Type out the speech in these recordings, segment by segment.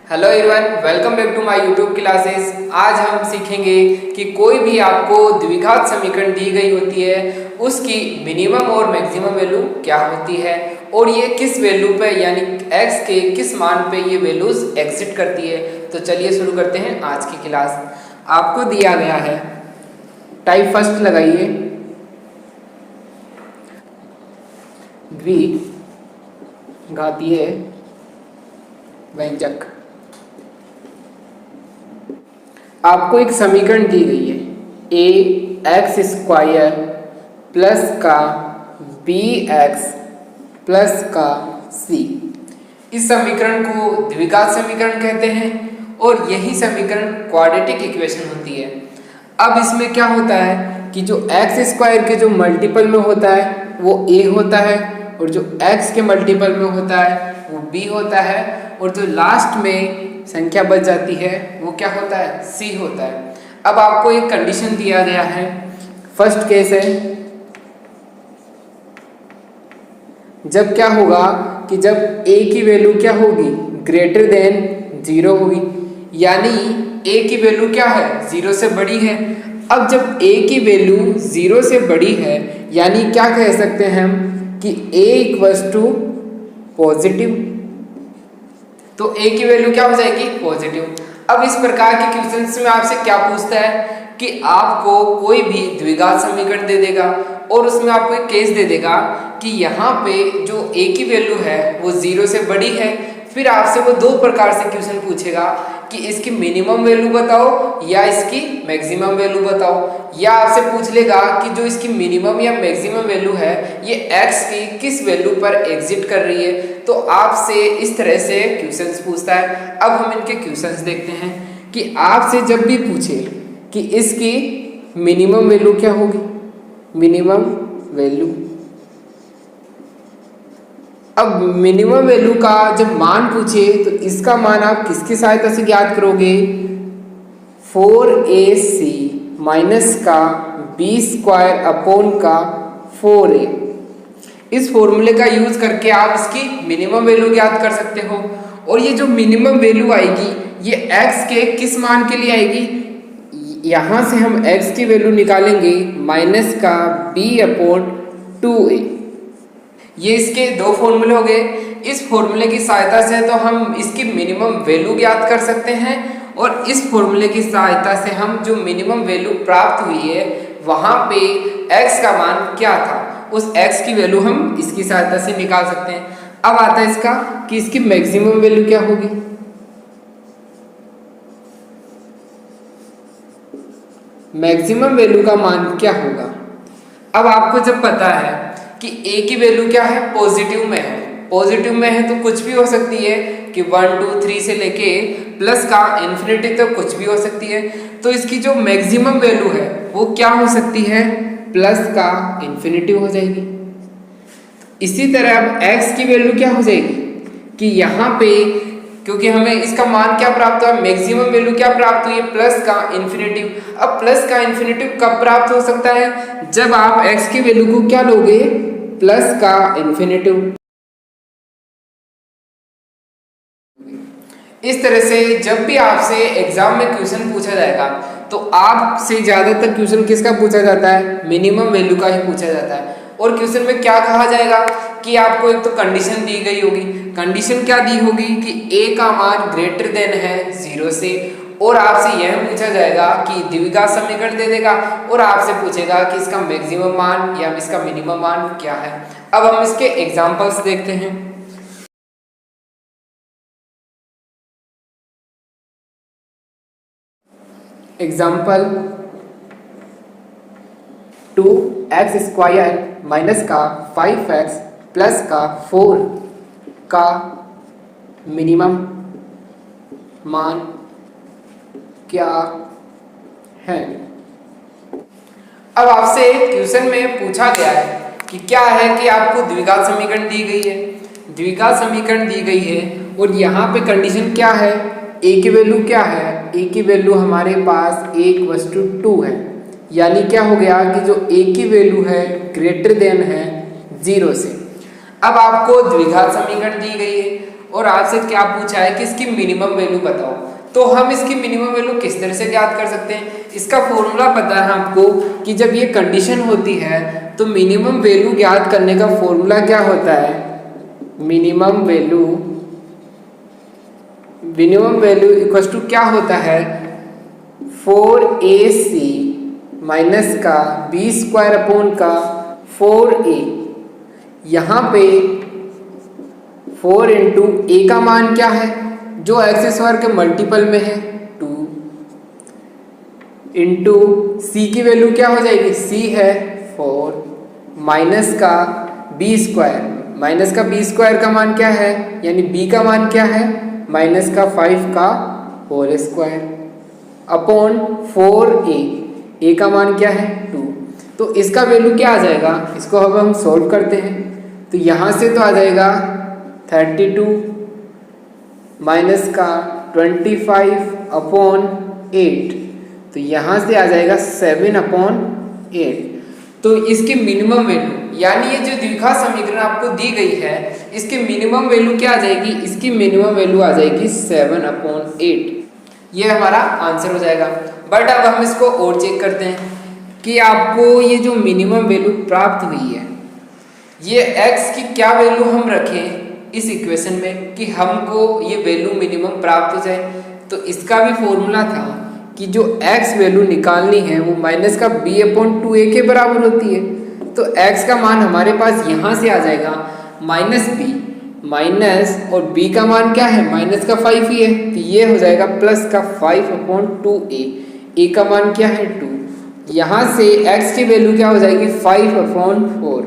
Hello everyone, welcome back to my YouTube classes. आज हम सीखेंगे कि कोई भी आपको द्विघात समीकरण दी गई होती है उसकी मिनिमम और मैक्सिमम वैल्यू क्या होती है और ये किस वैल्यू पे यानी x के किस मान पे ये वैल्यूज एग्जिट करती है। तो चलिए शुरू करते हैं आज की क्लास। आपको दिया गया है, टाइप फर्स्ट लगाइए, द्विघातीय व्यंजक। आपको एक समीकरण दी गई है ax² प्लस का bx प्लस का c। इस समीकरण को द्विघात समीकरण कहते हैं और यही समीकरण क्वाड्रेटिक इक्वेशन होती है। अब इसमें क्या होता है कि जो x² के जो मल्टीपल में होता है वो a होता है और जो x के मल्टीपल में होता है वो b होता है और जो लास्ट में संख्या बच जाती है वो क्या होता है, c होता है। अब आपको एक कंडीशन दिया गया है। फर्स्ट केस है, जब क्या होगा कि जब a की वैल्यू क्या होगी, ग्रेटर देन 0 होगी, यानी a की वैल्यू क्या है, 0 से बड़ी है। अब जब a की वैल्यू 0 से बड़ी है यानी क्या कह सकते हैं हम कि a इक्वल्स टू पॉजिटिव, तो a की वैल्यू क्या हो जाएगी, पॉजिटिव। अब इस प्रकार के क्वेश्चंस में आपसे क्या पूछता है कि आपको कोई भी द्विघात समीकरण दे देगा और उसमें आपको एक केस दे देगा कि यहाँ पे जो a की वैल्यू है वो 0 से बड़ी है। फिर आपसे वो दो प्रकार से क्वेश्चन पूछेगा कि इसकी मिनिमम वैल्यू बताओ या इसकी मैक्सिमम वैल्यू बताओ, या आपसे पूछ लेगा कि जो इसकी मिनिमम या मैक्सिमम वैल्यू है ये x की किस वैल्यू पर एग्जिट कर रही है। तो आपसे इस तरह से क्वेश्चंस पूछता है। अब हम इनके क्वेश्चंस देखते हैं कि आपसे जब भी पूछे कि इसकी मिनिमम वैल्यू क्या होगी, मिनिमम वैल्यू। अब मिनिमम वैल्यू का जब मान पूछे तो इसका मान आप किसकी सहायता से ज्ञात करोगे, 4ac माइनस का b² अपॉन का 4a। इस फॉर्मूले का यूज करके आप इसकी मिनिमम वैल्यू ज्ञात कर सकते हो। और ये जो मिनिमम वैल्यू आएगी ये x के किस मान के लिए आएगी, यहां से हम x की वैल्यू निकालेंगे माइनस का b/2a। ये इसके दो फॉर्मूले हो गए। इस फॉर्मूले की सहायता से तो हम इसकी मिनिमम वैल्यू ज्ञात कर सकते हैं और इस फॉर्मूले की सहायता से हम जो मिनिमम वैल्यू प्राप्त हुई है वहां पे x का मान क्या था उस x की वैल्यू हम इसकी सहायता से निकाल सकते हैं। अब आता है इसका कि इसकी मैक्सिमम वैल्यू क्या होगी। मैक्सिमम वैल्यू का मान क्या होगा। अब आपको जब पता है कि a की वैल्यू क्या है, पॉजिटिव में है, पॉजिटिव में है तो कुछ भी हो सकती है कि 1 2 3 से लेके प्लस का इन्फिनिटी तक कुछ भी हो सकती है। तो इसकी जो मैक्सिमम वैल्यू है वो क्या हो सकती है, प्लस का इन्फिनिटी हो जाएगी। इसी तरह अब x की वैल्यू क्या हो जाएगी कि यहाँ पे क्योंकि हमें इसका मान क्या प्राप्त हुआ, मैक्सिमम वैल्यू क्या प्राप्त हुई है, प्लस का इन्फिनिटिव। अब प्लस का इन्फिनिटिव कब प्राप्त हो सकता है, जब आप x की वैल्यू को क्या लोगे, प्लस का इन्फिनिटिव। इस तरह से जब भी आपसे एग्जाम में क्वेश्चन पूछा जाएगा तो आपसे ज्यादातर क्वेश्चन किसका पूछा जाता है, मिनिमम वैल्यू का ही पूछा जाता है। और क्वेश्चन में क्या कहा जाएगा कि आपको एक तो कंडीशन दी गई होगी। कंडीशन क्या दी होगी कि a का मान ग्रेटर देन है 0 से, और आपसे यह पूछा जाएगा कि द्विघात समीकरण दे देगा और आपसे पूछेगा कि इसका मैक्सिमम मान या इसका मिनिमम मान क्या है। अब हम इसके एग्जांपल्स देखते हैं। एग्जाम्पल 2x² माइनस का 5x प्लस का 4 का मिनिमम मान क्या है। अब आपसे क्वेश्चन में पूछा गया है कि क्या है कि आपको द्विघात समीकरण दी गई है, द्विघात समीकरण दी गई है और यहाँ पे कंडीशन क्या है, a की वैल्यू क्या है, a की वैल्यू हमारे पास a इक्वल्स टू 2 है, यानी क्या हो गया कि जो a की वैल्यू है ग्रेटर देन है 0 से। अब आपको द्विघात समीकरण दी गई है और आपसे क्या पूछा है कि इसकी मिनिमम वैल्यू बताओ, तो हम इसकी मिनिमम वैल्यू किस तरह से ज्ञात कर सकते हैं? इसका फॉर्मूला पता है आपको कि जब ये कंडीशन होती है तो मिनिमम वैल्यू ज्ञात करने का फॉर्मूला क्या होता है? मिनिमम वैल्यू इक्वल टू क्या होता है? 4ac माइनस का b स्क्वायर अपॉन का 4a। यहाँ पे 4 इंटू ए का मान क्या है जो एक्स स्क्वायर के मल्टीपल में है 2, इंटू सी की वैल्यू क्या हो जाएगी? सी है 4 माइनस का बी स्क्वायर का मान क्या है, यानी बी का मान क्या है? माइनस का 5 का होल स्क्वायर अपॉन 4a, ए का मान क्या है? 2। तो इसका वैल्यू क्या आ जाएगा? इसको अब हम सॉल्व करते हैं तो यहाँ से तो आ जाएगा 32 माइनस का 25 अपॉन 8, तो यहाँ से आ जाएगा 7 अपॉन 8। तो इसकी मिनिमम वैल्यू, यानी ये जो द्विघात समीकरण आपको दी गई है, इसकी मिनिमम वैल्यू क्या आ जाएगी? इसकी मिनिमम वैल्यू आ जाएगी 7 अपॉन 8। ये हमारा आंसर हो जाएगा। बट अब हम इसको और चेक करते हैं कि आपको ये जो मिनिमम वैल्यू प्राप्त हुई है, ये x की क्या वैल्यू हम रखें इस इक्वेशन में कि हमको ये वैल्यू मिनिमम प्राप्त हो जाए। तो इसका भी फॉर्मूला था कि जो x वैल्यू निकालनी है वो माइनस का b अपॉन 2a के बराबर होती है। तो x का मान हमारे पास यहाँ से आ जाएगा माइनस b, माइनस और b का मान क्या है? माइनस का 5 ही है, तो ये हो जाएगा प्लस का 5 अपॉन 2a, a का मान क्या है? 2। यहाँ से x की वैल्यू क्या हो जाएगी? 5 अपॉन 4।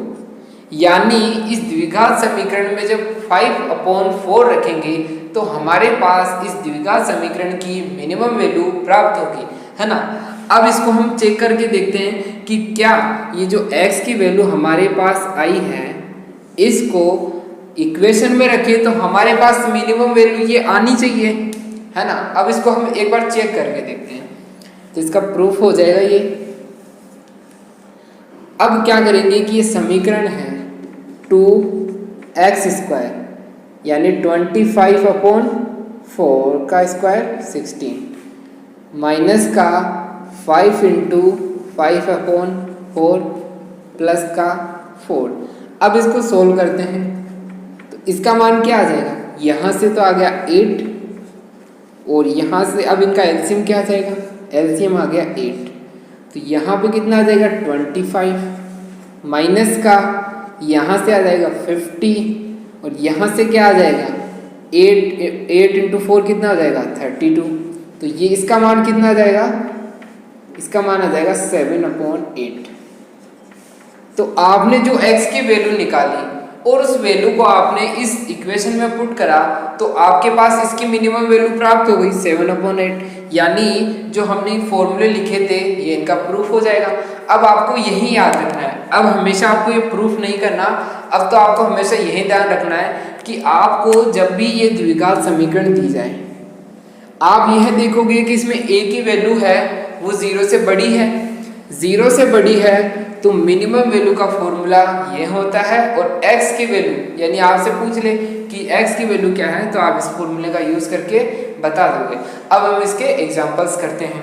यानी इस द्विघात समीकरण में जब 5 अपॉन 4 रखेंगे तो हमारे पास इस द्विघात समीकरण की मिनिमम वैल्यू प्राप्त होगी, है ना। अब इसको हम चेक करके देखते हैं कि क्या ये जो x की वैल्यू हमारे पास आई है, इसको इक्वेशन में रखें तो हमारे पास मिनिमम वैल्यू ये आनी चाहिए, है ना। अब इसको हम एक बार चेक करके देखते हैं तो इसका प्रूफ हो जाएगा ये। अब क्या करेंगे कि ये समीकरण है 2x² यानी 25 अपॉन 4 का स्क्वायर 16 माइनस का 5 इंटू 5 अपॉन 4 प्लस का 4। अब इसको सोल्व करते हैं तो इसका मान क्या आ जाएगा? यहाँ से तो आ गया 8 और यहाँ से अब इनका एलसीएम क्या आ जाएगा? एलसीएम आ गया 8, तो यहाँ पे कितना आ जाएगा? 25 माइनस का यहाँ से आ जाएगा 50 और यहाँ से क्या आ जाएगा? 8 इंटू 4 कितना हो जाएगा? 32। तो ये इसका मान कितना आ जाएगा? इसका मान आ जाएगा 7 अपॉन 8। तो आपने जो x की वैल्यू निकाली और उस वैल्यू को आपने इस इक्वेशन में पुट करा तो आपके पास इसकी मिनिमम वैल्यू प्राप्त हो गई 7 अपॉन 8। यानी जो हमने फॉर्मूले लिखे थे ये इनका प्रूफ हो जाएगा। अब आपको यही याद रखना है, अब हमेशा आपको ये प्रूफ नहीं करना, अब तो आपको हमेशा यही ध्यान रखना है कि आपको जब भी ये द्विघात समीकरण दी जाए आप यह देखोगे कि इसमें a की वैल्यू है वो 0 से बड़ी है, 0 से बड़ी है तो मिनिमम वैल्यू का फॉर्मूला ये होता है। और x की वैल्यू यानी आपसे पूछ ले कि x की वैल्यू क्या है तो आप इस फॉर्मूले का यूज करके बता दोगे। अब हम इसके एग्जांपल्स करते हैं।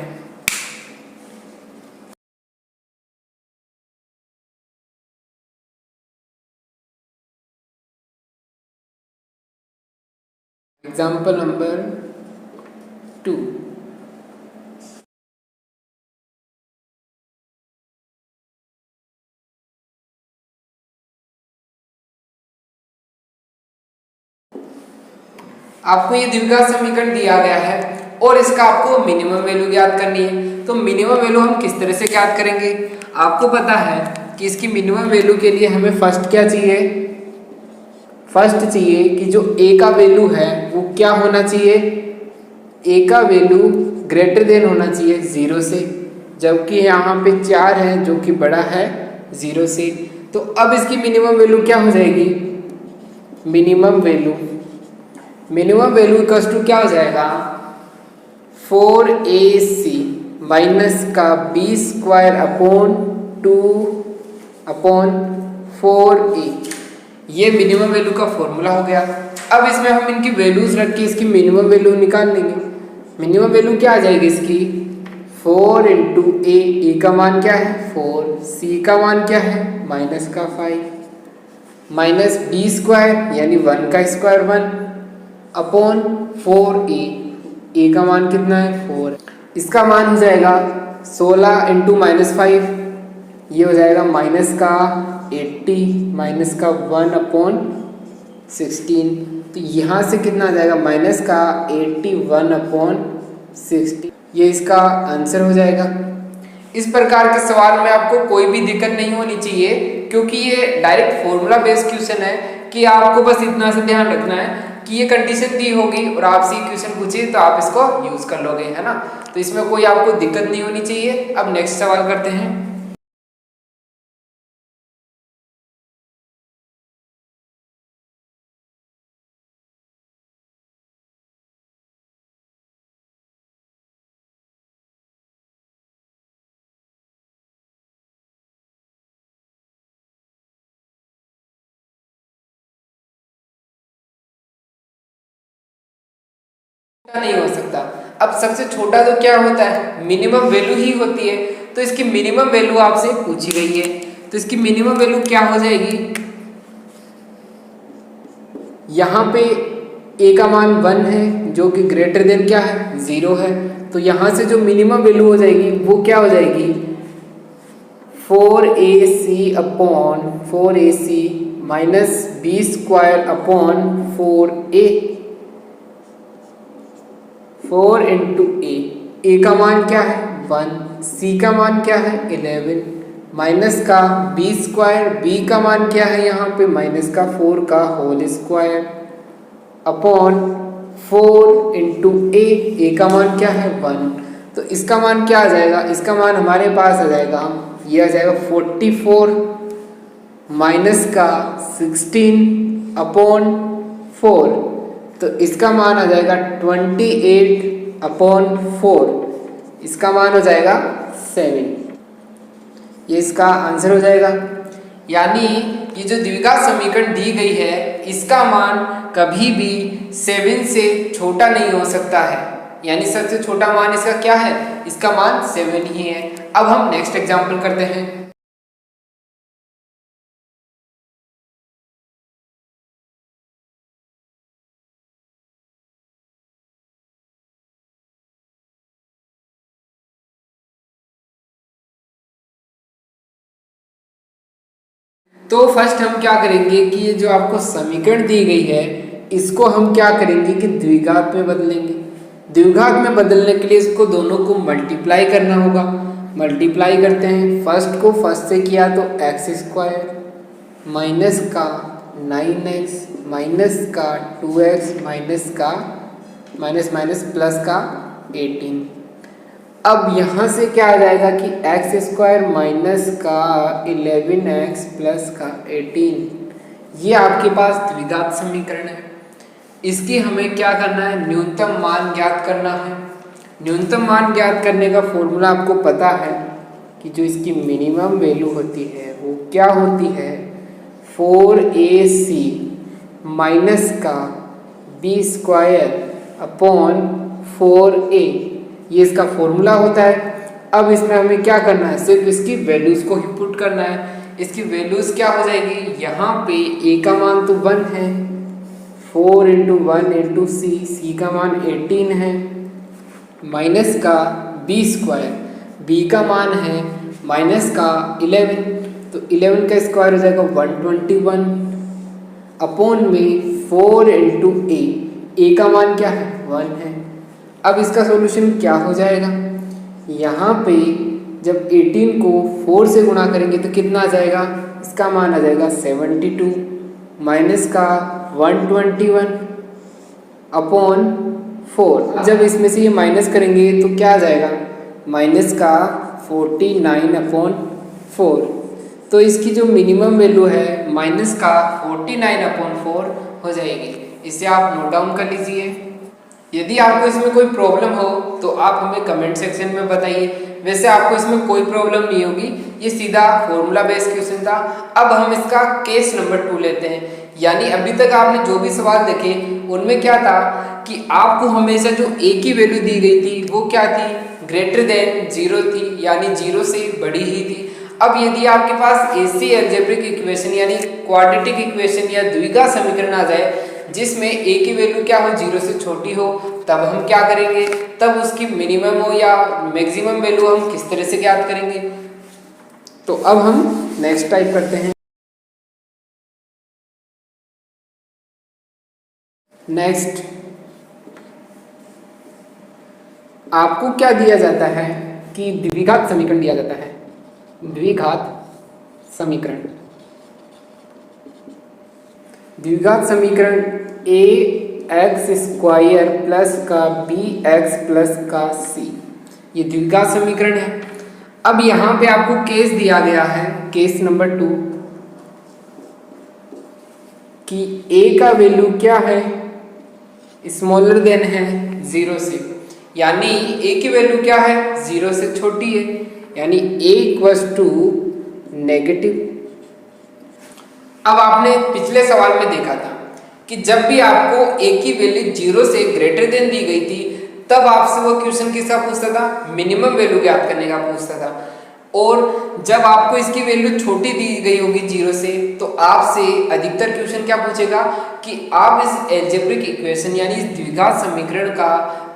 एग्जांपल नंबर 2, आपको ये द्विघात समीकरण दिया गया है और इसका आपको मिनिमम वैल्यू ज्ञात करनी है। तो मिनिमम वैल्यू हम किस तरह से ज्ञात करेंगे? आपको पता है कि इसकी मिनिमम वैल्यू के लिए हमें फर्स्ट क्या चाहिए? फर्स्ट चाहिए कि जो a का वैल्यू है वो क्या होना चाहिए? a का वैल्यू ग्रेटर देन होना चाहिए 0 से, जबकि यहाँ पे 4 है जो कि बड़ा है 0 से। तो अब इसकी मिनिमम वैल्यू क्या हो जाएगी? मिनिमम वैल्यू इक्वल्स टू क्या हो जाएगा? 4ac माइनस का b square upon 2 upon 4a। ये मिनिमम वैल्यू का फॉर्मूला हो गया। अब इसमें हम इनकी वैल्यूज रख के इसकी मिनिमम वैल्यू निकाल लेंगे। मिनिमम वैल्यू क्या आ जाएगी इसकी 4 इंटू ए का मान क्या है 4, सी का मान क्या है माइनस का 5, माइनस बी स्क्वायर यानी 1 का स्क्वायर 1 अपॉन 4 ए का मान कितना है 4, इसका मान हो जाएगा 16 इंटू माइनस 5, ये हो जाएगा माइनस का 80 माइनस का 1 अपॉन 16, तो यहाँ से कितना आ जाएगा माइनस का 81 अपॉन 60, ये इसका आंसर हो जाएगा। इस प्रकार के सवाल में आपको कोई भी दिक्कत नहीं होनी चाहिए, क्योंकि ये डायरेक्ट फॉर्मूला बेस्ड क्वेश्चन है कि आपको बस इतना सा ध्यान रखना है कि ये कंडीशन दी होगी और आपसे क्वेश्चन पूछे तो आप इसको यूज कर लोगे, है ना। तो इसमें कोई आपको दिक्कत नहीं होनी चाहिए। अब नेक्स्ट सवाल करते हैं। नहीं हो सकता। अब सबसे छोटा तो क्या होता है मिनिमम वैल्यू ही होती है, तो इसकी मिनिमम वैल्यू आपसे पूछी गई है, तो इसकी मिनिमम वैल्यू क्या हो जाएगी, यहाँ पे ए का मान 1 है जो कि ग्रेटर देन क्या है 0 है, तो यहाँ से जो मिनिमम वैल्यू हो जाएगी वो क्या हो जाएगी 4ac upon 4ac minus B square upon 4a, 4 into A का मान क्या है 1, सी का मान क्या है 11 माइनस का बी स्क्वायर, बी का मान क्या है यहाँ पे माइनस का 4 का whole square upon 4 into A का मान क्या है 1, तो इसका मान क्या आ जाएगा, इसका मान हमारे पास आ जाएगा, ये आ जाएगा 44 माइनस का 16 अपॉन 4, तो इसका मान आ जाएगा 28 अपॉन 4, इसका मान हो जाएगा 7, ये इसका आंसर हो जाएगा। यानी ये जो द्विघात समीकरण दी गई है इसका मान कभी भी 7 से छोटा नहीं हो सकता है, यानी सबसे छोटा मान इसका क्या है, इसका मान 7 ही है। अब हम नेक्स्ट एग्जाम्पल करते हैं। तो फर्स्ट हम क्या करेंगे कि ये जो आपको समीकरण दी गई है इसको हम क्या करेंगे कि द्विघात में बदलेंगे। द्विघात में बदलने के लिए इसको दोनों को मल्टीप्लाई करना होगा। मल्टीप्लाई करते हैं, फर्स्ट को फर्स्ट से किया तो एक्स स्क्वायर माइनस का 9x माइनस का 2x माइनस का माइनस माइनस प्लस का 18। अब यहाँ से क्या आ जाएगा कि एक्स स्क्वायर माइनस का 11x प्लस का 18, ये आपके पास द्विघात समीकरण है। इसकी हमें क्या करना है, न्यूनतम मान ज्ञात करना है। न्यूनतम मान ज्ञात करने का फॉर्मूला आपको पता है कि जो इसकी मिनिमम वैल्यू होती है वो क्या होती है 4ac माइनस का बी स्क्वायर अपॉन 4a, ये इसका फॉर्मूला होता है। अब इसमें हमें क्या करना है, सिर्फ इसकी वैल्यूज को ही पुट करना है। इसकी वैल्यूज क्या हो जाएगी, यहाँ पे a का मान तो 1 है, 4 इंटू 1 इंटू सी का मान 18 है, माइनस का बी स्क्वायर, बी का मान है माइनस का 11, तो 11 का स्क्वायर हो जाएगा 121 अपॉन में 4 इंटू ए का मान क्या है 1 है। अब इसका सॉल्यूशन क्या हो जाएगा, यहाँ पे जब 18 को 4 से गुणा करेंगे तो कितना आ जाएगा, इसका मान आ जाएगा 72 माइनस का 121 अपॉन 4। जब इसमें से ये माइनस करेंगे तो क्या आ जाएगा, माइनस का 49 अपॉन 4। तो इसकी जो मिनिमम वैल्यू है माइनस का 49 अपॉन 4 हो जाएगी। इसे आप नोट डाउन कर लीजिए। यदि आपको इसमें कोई प्रॉब्लम हो तो आप हमें कमेंट सेक्शन में बताइए। वैसे आपको इसमें कोई प्रॉब्लम नहीं होगी, ये सीधा फॉर्मूला बेस्ड क्वेश्चन था। अब हम इसका केस नंबर 2 लेते हैं। यानी अभी तक आपने जो भी सवाल देखे उनमें क्या था कि आपको हमेशा जो ए की वैल्यू दी गई थी वो क्या थी, ग्रेटर देन 0 थी, यानी 0 से बड़ी ही थी। अब यदि आपके पास ऐसी अलजेब्रिक इक्वेशन यानी क्वाड्रेटिक इक्वेशन या द्विघात समीकरण आ जाए जिसमें ए की वैल्यू क्या हो, 0 से छोटी हो, तब हम क्या करेंगे, तब उसकी मिनिमम हो या मैक्सिमम वैल्यू हम किस तरह से ज्ञात करेंगे। तो अब हम नेक्स्ट टाइप करते हैं। नेक्स्ट आपको क्या दिया जाता है कि द्विघात समीकरण दिया जाता है। द्विघात समीकरण, द्विघात समीकरण ए एक्स स्क्वायर प्लस का बी एक्स प्लस का सी, ये द्विघात समीकरण है। अब यहां पे आपको केस दिया गया है, केस नंबर 2, कि ए का वैल्यू क्या है, स्मॉलर देन है 0 से, यानी ए की वैल्यू क्या है, 0 से छोटी है, यानी ए इक्वल्स टू नेगेटिव। अब आपने पिछले सवाल में देखा था कि जब भी आपको ए की वैल्यू 0 से ग्रेटर देन दी गई थी तब आपसे वो क्वेश्चन किसका पूछता था, मिनिमम वैल्यू ज्ञात करने का पूछता था। और जब आपको इसकी वैल्यू छोटी दी गई होगी 0 से तो आपसे अधिकतर क्वेश्चन क्या पूछेगा कि आप इस अलजेब्रिक इक्वेशन यानी इस द्विघात समीकरण का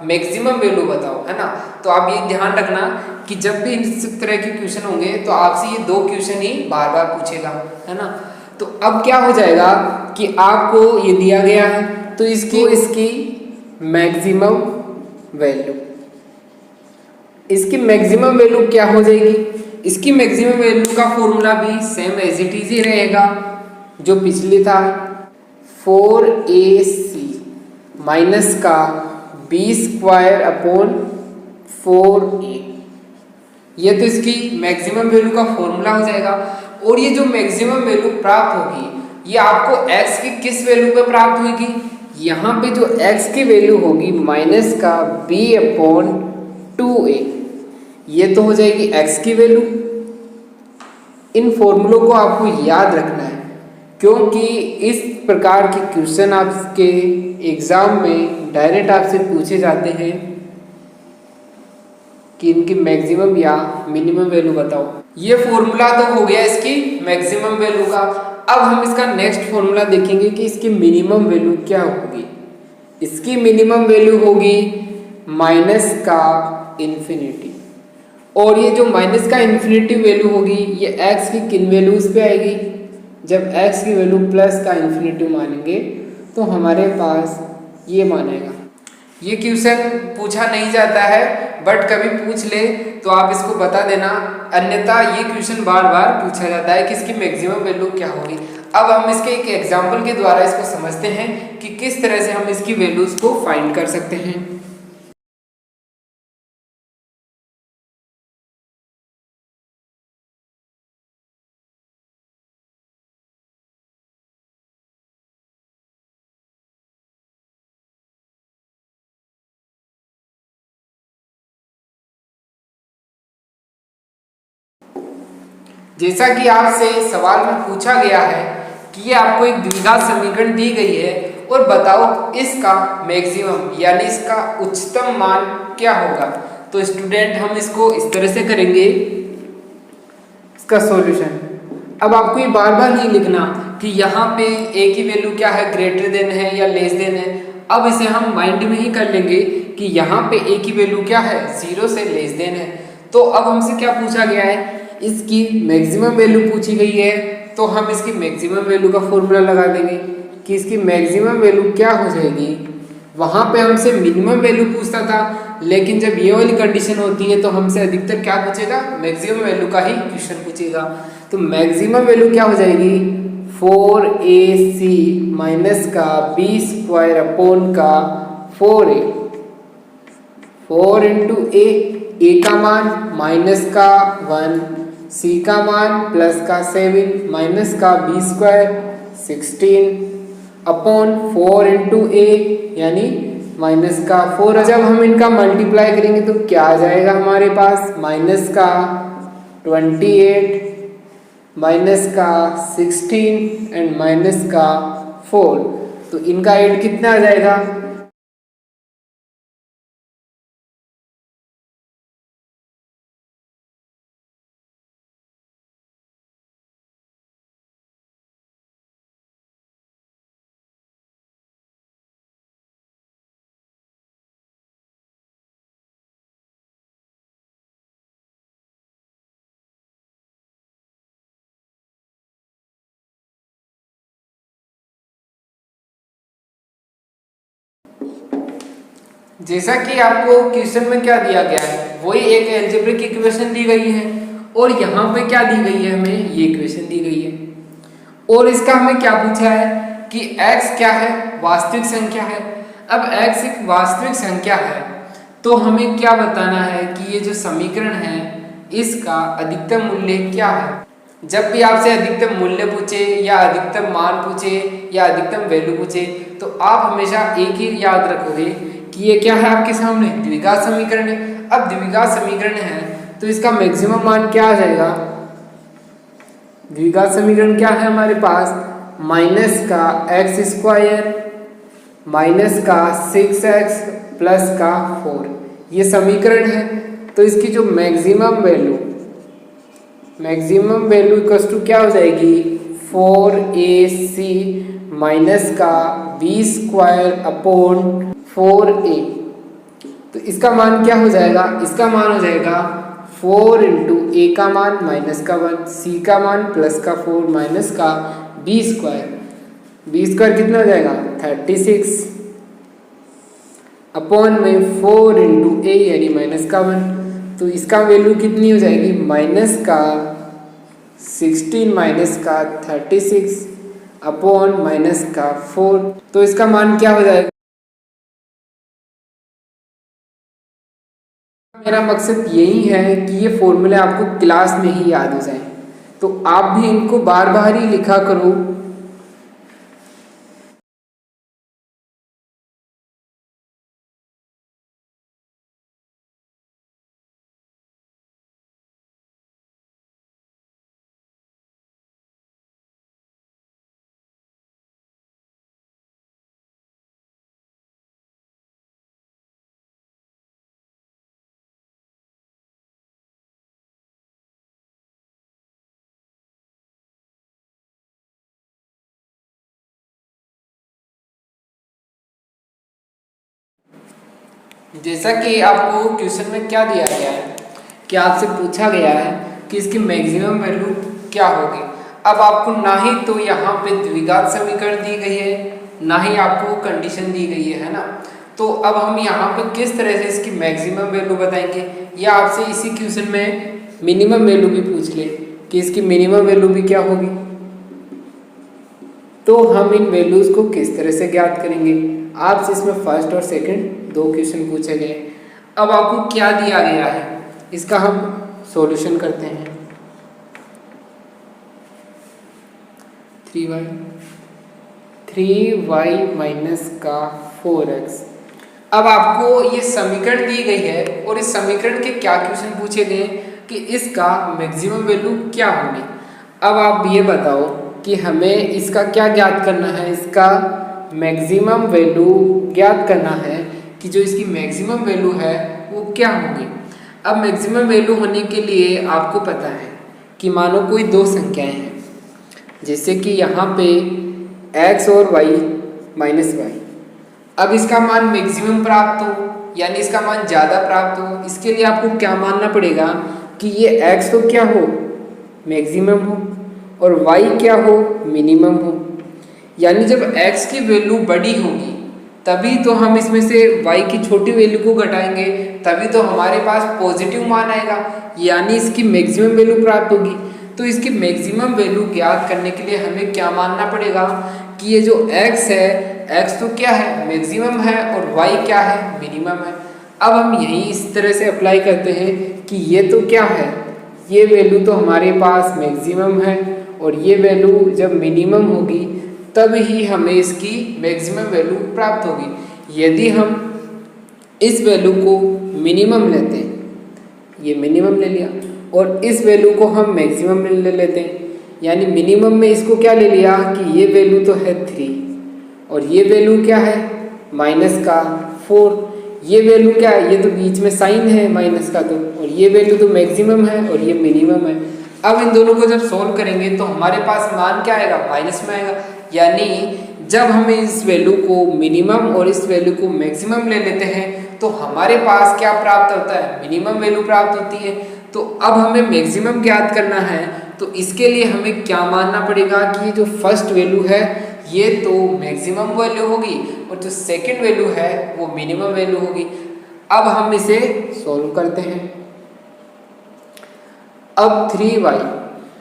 मैक्सिमम वैल्यू बताओ, है ना। तो आप ये ध्यान रखना कि जब भी इस तरह के क्वेश्चन होंगे तो आपसे ये 2 क्वेश्चन ही बार बार पूछेगा, है ना। तो अब क्या हो जाएगा कि आपको ये दिया गया है तो इसकी मैक्सिमम वैल्यू, इसकी मैक्सिमम वैल्यू क्या हो जाएगी, इसकी मैक्सिमम वैल्यू का फॉर्मूला भी सेम एज इट इज ही रहेगा जो पिछले था, 4ac माइनस का b स्क्वायर अपॉन 4a। ये तो इसकी मैक्सिमम वैल्यू का फॉर्मूला हो जाएगा। और ये जो मैक्सिमम वैल्यू प्राप्त होगी ये आपको x की किस वैल्यू पे प्राप्त होगी, यहाँ पे जो x की वैल्यू होगी माइनस का b अपॉन 2a, ये तो हो जाएगी x की वैल्यू। इन फॉर्मूलों को आपको याद रखना है क्योंकि इस प्रकार के क्वेश्चन आपके एग्जाम में डायरेक्ट आपसे पूछे जाते हैं कि इनकी मैक्सिमम या मिनिमम वैल्यू बताओ। ये फॉर्मूला तो हो गया इसकी मैक्सिमम वैल्यू का। अब हम इसका नेक्स्ट फॉर्मूला देखेंगे कि इसकी मिनिमम वैल्यू क्या होगी। इसकी मिनिमम वैल्यू होगी माइनस का इन्फिनिटी, और ये जो माइनस का इन्फिनिटी वैल्यू होगी ये x की किन वैल्यूज पे आएगी, जब x की वैल्यू प्लस का इन्फिनिटी मानेंगे तो हमारे पास ये मान आएगा। ये क्वेश्चन पूछा नहीं जाता है बट कभी पूछ ले तो आप इसको बता देना, अन्यथा ये क्वेश्चन बार बार पूछा जाता है कि इसकी मैक्सिमम वैल्यू क्या होगी। अब हम इसके एक एग्जाम्पल के द्वारा इसको समझते हैं कि किस तरह से हम इसकी वैल्यूज को फाइंड कर सकते हैं। जैसा कि आपसे सवाल में पूछा गया है कि ये आपको एक द्विघात समीकरण दी गई है और बताओ इसका मैक्सिमम यानी इसका उच्चतम मान क्या होगा। तो स्टूडेंट हम इसको इस तरह से करेंगे, इसका सॉल्यूशन। अब आपको ये बार बार नहीं लिखना कि यहाँ पे a की वैल्यू क्या है, ग्रेटर देन है या लेस देन है। अब इसे हम माइंड में ही कर लेंगे कि यहाँ पे a की वैल्यू क्या है, 0 से लेस देन है। तो अब हमसे क्या पूछा गया है, इसकी मैक्सिमम वैल्यू पूछी गई है, तो हम इसकी मैक्सिमम वैल्यू का फॉर्मूला लगा देंगे कि इसकी मैक्सिमम वैल्यू क्या हो जाएगी। वहाँ पे हमसे मिनिमम वैल्यू पूछता था, लेकिन जब ये वाली कंडीशन होती है तो हमसे अधिकतर क्या पूछेगा, मैक्सिमम वैल्यू का ही क्वेश्चन पूछेगा। तो मैक्सिमम वैल्यू क्या हो जाएगी, 4ac माइनस का b स्क्वायर अपॉन का 4a, 4 इंटू a का मान माइनस का 1, c का मान प्लस का 7 माइनस का b square 16 upon 4 into a यानी माइनस का 4। जब हम इनका मल्टीप्लाई करेंगे तो क्या आ जाएगा हमारे पास, माइनस का 28, माइनस का 16 एंड माइनस का 4। तो इनका एड कितना आ जाएगा, जैसा कि आपको क्वेश्चन में क्या दिया गया है, वही एक एल्जेब्रिक इक्वेशन दी गई है और यहाँ पे क्या दी गई है, हमें ये इक्वेशन दी गई है और इसका हमें क्या पूछा है कि x क्या है, वास्तविक संख्या है। अब x एक वास्तविक संख्या है तो हमें क्या बताना है कि ये जो समीकरण है इसका अधिकतम मूल्य क्या है। जब भी आपसे अधिकतम मूल्य पूछे या अधिकतम मान पूछे या अधिकतम वैल्यू पूछे तो आप हमेशा एक ही याद रखोगे कि ये क्या है, आपके सामने द्विघात समीकरण है। अब द्विघात समीकरण है तो इसका मैक्सिमम मान क्या आ जाएगा, द्विघात समीकरण क्या है हमारे पास, माइनस का एक्स स्क्वायर माइनस का 6x प्लस का 4, ये समीकरण है। तो इसकी जो मैक्सिमम वैल्यू इक्वल्स टू क्या हो जाएगी, 4ac माइनस का b स्क्वायर अपॉन 4a। तो इसका मान क्या हो जाएगा, इसका मान हो जाएगा 4 इंटू a का मान माइनस का 1, c का मान प्लस का 4 माइनस का b स्क्वायर कितना हो जाएगा 36 अपॉन में 4 इंटू a यानी माइनस का 1। तो इसका वैल्यू कितनी हो जाएगी, माइनस का 16 माइनस का 36 अपॉन माइनस का 4। तो इसका मान क्या हो जाएगा, मेरा मकसद यही है कि ये फॉर्मूले आपको क्लास में ही याद हो जाए, तो आप भी इनको बार बार ही लिखा करो। जैसा कि आपको क्वेश्चन में क्या दिया गया है कि आपसे पूछा गया है कि इसकी मैक्सिमम वैल्यू क्या होगी। अब आपको ना ही तो यहाँ पे द्विघात समीकरण दी गई है ना ही आपको कंडीशन दी गई है ना। तो अब हम यहाँ पे किस तरह से इसकी मैक्सिमम वैल्यू बताएंगे, या आपसे इसी क्वेश्चन में मिनिमम वैल्यू भी पूछ ले कि इसकी मिनिमम वैल्यू भी क्या होगी, तो हम इन वैल्यूज को किस तरह से ज्ञात करेंगे। आपसे इसमें फर्स्ट और सेकंड 2 क्वेश्चन पूछे गए। अब आपको क्या दिया गया है इसका हम सॉल्यूशन करते हैं। 3y माइनस का 4x। अब आपको ये समीकरण दी गई है और इस समीकरण के क्या क्वेश्चन पूछे गए कि इसका मैक्सिमम वैल्यू क्या होगी। अब आप ये बताओ कि हमें इसका क्या ज्ञात करना है, इसका मैक्सिमम वैल्यू ज्ञात करना है कि जो इसकी मैक्सिमम वैल्यू है वो क्या होगी। अब मैक्सिमम वैल्यू होने के लिए आपको पता है कि मानो कोई 2 संख्याएं हैं, जैसे कि यहाँ पे x और y माइनस y। अब इसका मान मैक्सिमम प्राप्त हो यानी इसका मान ज़्यादा प्राप्त हो, इसके लिए आपको क्या मानना पड़ेगा कि ये x तो क्या हो, मैक्सिमम हो, और y क्या हो, मिनिमम हो। यानी जब x की वैल्यू बड़ी होगी तभी तो हम इसमें से y की छोटी वैल्यू को घटाएंगे, तभी तो हमारे पास पॉजिटिव मान आएगा, यानी इसकी मैक्सिमम वैल्यू प्राप्त होगी। तो इसकी मैक्सिमम वैल्यू ज्ञात करने के लिए हमें क्या मानना पड़ेगा कि ये जो x है, x तो क्या है, मैक्सिमम है, और y क्या है, मिनिमम है। अब हम यही इस तरह से अप्लाई करते हैं कि ये तो क्या है, ये वैल्यू तो हमारे पास मैक्सिमम है और ये वैल्यू जब मिनिमम होगी तब ही हमें इसकी मैक्सिमम वैल्यू प्राप्त होगी। यदि हम इस वैल्यू को मिनिमम लेते हैं, ये मिनिमम ले लिया, और इस वैल्यू को हम मैक्सिमम ले लेते हैं। यानी मिनिमम में इसको क्या ले लिया कि ये वैल्यू तो है 3 और ये वैल्यू क्या है माइनस का 4, ये वैल्यू क्या है, ये तो बीच में साइन है माइनस का, तो और ये वैल्यू तो मैक्सिमम है और ये मिनिमम है। अब इन दोनों को जब सोल्व करेंगे तो हमारे पास मान क्या आएगा, माइनस में आएगा। यानी जब हमें इस वैल्यू को मिनिमम और इस वैल्यू को मैक्सिमम ले लेते हैं तो हमारे पास क्या प्राप्त होता है, मिनिमम वैल्यू प्राप्त होती है। तो अब हमें मैक्सिमम ज्ञात करना है, तो इसके लिए हमें क्या मानना पड़ेगा कि ये जो फर्स्ट वैल्यू है ये तो मैक्सिमम वैल्यू होगी और जो सेकंड वैल्यू है वो मिनिमम वैल्यू होगी। अब हम इसे सॉल्व करते हैं। अब 3y,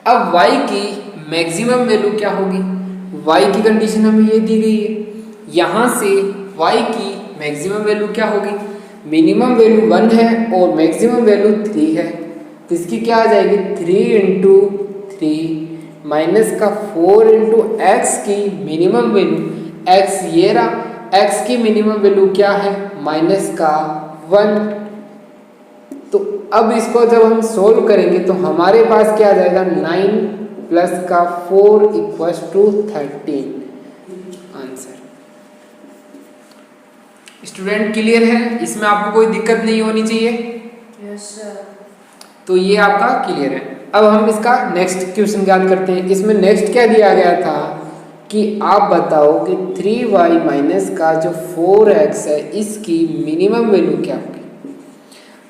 अब y की मैक्सिमम वैल्यू क्या होगी, y की कंडीशन हमें ये दी गई है, यहाँ से y की मैक्सिमम वैल्यू क्या होगी, मिनिमम वैल्यू 1 है और मैक्सिमम वैल्यू 3 है, तो इसकी क्या आ जाएगी 3 इंटू 3 माइनस का 4 इंटू एक्स की मिनिमम वैल्यू, x ये रहा, x की मिनिमम वैल्यू क्या है माइनस का 1। तो अब इसको जब हम सोल्व करेंगे तो हमारे पास क्या आ जाएगा 9 प्लस का 4 equals to 13 answer. Student clear है, इसमें आपको कोई दिक्कत नहीं होनी चाहिए? Yes sir. तो ये आपका क्लियर है। अब हम इसका नेक्स्ट क्वेश्चन याद करते हैं। इसमें नेक्स्ट क्या दिया गया था कि आप बताओ कि 3y माइनस का जो 4x है इसकी मिनिमम वैल्यू क्या होगी।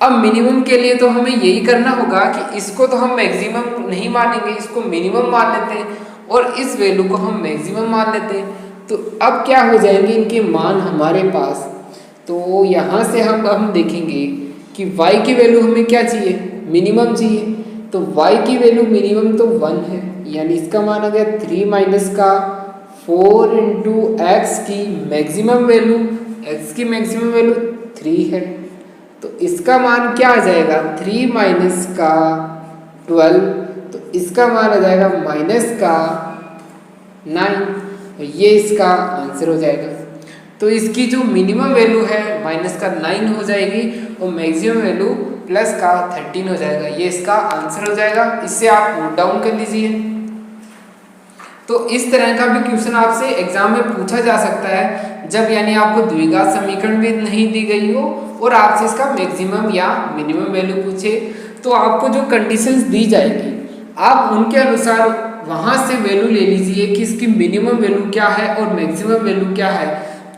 अब मिनिमम के लिए तो हमें यही करना होगा कि इसको तो हम मैक्सिमम नहीं मानेंगे, इसको मिनिमम मान लेते हैं और इस वैल्यू को हम मैक्सिमम मान लेते हैं। तो अब क्या हो जाएंगे इनके मान हमारे पास, तो यहाँ से हम देखेंगे कि y की वैल्यू हमें क्या चाहिए, मिनिमम चाहिए। तो y की वैल्यू मिनिमम तो 1 है, यानी इसका मान आ गया 3 माइनस का 4 इंटू एक्स की मैक्सिमम वैल्यू, x की मैक्सिमम वैल्यू 3 है, तो इसका मान क्या आ जाएगा 3 माइनस का 12, तो इसका मान आ जाएगा माइनस का 9, तो ये इसका आंसर हो जाएगा। तो इसकी जो मिनिमम वैल्यू है माइनस का 9 हो जाएगी और मैक्सिमम वैल्यू प्लस का 13 हो जाएगा, ये इसका आंसर हो जाएगा। इससे आप नोट डाउन कर लीजिए। तो इस तरह का भी क्वेश्चन आपसे एग्जाम में पूछा जा सकता है, जब यानी आपको द्विघात समीकरण भी नहीं दी गई हो और आपसे इसका मैक्सिमम या मिनिमम वैल्यू पूछे, तो आपको जो कंडीशंस दी जाएगी आप उनके अनुसार वहां से वैल्यू ले लीजिए कि इसकी मिनिमम वैल्यू क्या है और मैक्सिमम वैल्यू क्या है।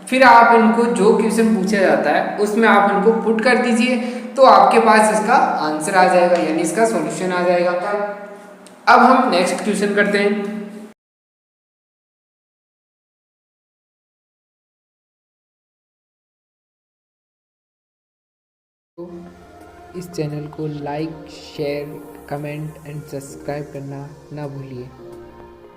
फिर आप इनको जो क्वेश्चन पूछा जाता है उसमें आप इनको पुट कर दीजिए, तो आपके पास इसका आंसर आ जाएगा, यानी इसका सॉल्यूशन आ जाएगा। अब हम नेक्स्ट क्वेश्चन करते हैं। इस चैनल को like, share, comment and subscribe करना ना भूलिए।